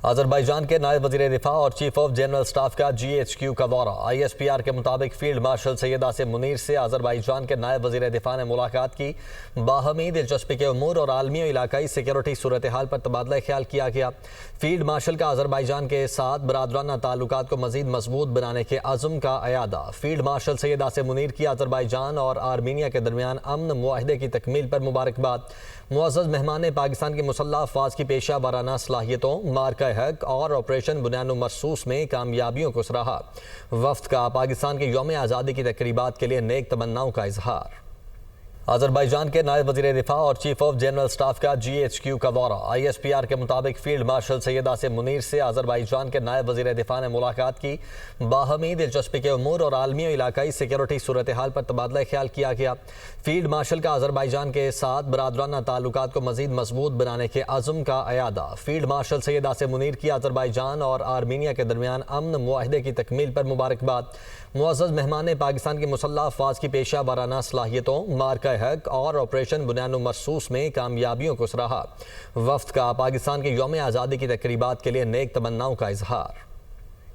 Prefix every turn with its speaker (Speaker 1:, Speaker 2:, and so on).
Speaker 1: آذربائیجان کے نائب وزیر دفاع اور چیف آف جنرل اسٹاف کا GHQ کا دورہ۔ ISPR کے مطابق فیلڈ مارشل سید عاصم منیر سے آذربائیجان کے نائب وزیر دفاع نے ملاقات کی۔ باہمی دلچسپی کے امور اور عالمی و علاقائی سیکیورٹی صورتحال پر تبادلہ خیال کیا گیا۔ فیلڈ مارشل کا آذربائیجان کے ساتھ برادرانہ تعلقات کو مزید مضبوط بنانے کے عزم کا اعادہ۔ فیلڈ مارشل سید عاصم منیر کی آذربائیجان اور آرمینیا کے درمیان امن معاہدے کی تکمیل پر مبارکباد۔ معزز مہمان نے پاکستان کی مسلح افواج کی پیشہ ورانہ صلاحیتوں، مارکہ حق اور آپریشن بنیان مرصوص میں کامیابیوں کو سراہا۔ وفد کا پاکستان کے یوم آزادی کی تقریبات کے لیے نیک تمناؤں کا اظہار۔ آذربائیجان کے نائب وزیر دفاع اور چیف آف جنرل اسٹاف کا GHQ کا دورہ۔ ISPR کے مطابق فیلڈ مارشل سید عاصم منیر سے آذربائیجان کے نائب وزیر دفاع نے ملاقات کی۔ باہمی دلچسپی کے امور اور عالمی و علاقائی سیکیورٹی صورتحال پر تبادلہ خیال کیا گیا۔ فیلڈ مارشل کا آذربائیجان کے ساتھ برادرانہ تعلقات کو مزید مضبوط بنانے کے عزم کا اعادہ۔ فیلڈ مارشل سید عاصم منیر کی آذربائیجان اور آرمینیا کے درمیان امن معاہدے کی تکمیل پر مبارکباد۔ معزز مہمان نے پاکستان کی مسلح افواج کی پیشہ ورانہ صلاحیتوں، مارکہ حق اور آپریشن بنیان مرصوص میں کامیابیوں کو سراہا۔ وفد کا پاکستان کے یوم آزادی کی تقریبات کے لیے نیک تمناؤں کا اظہار۔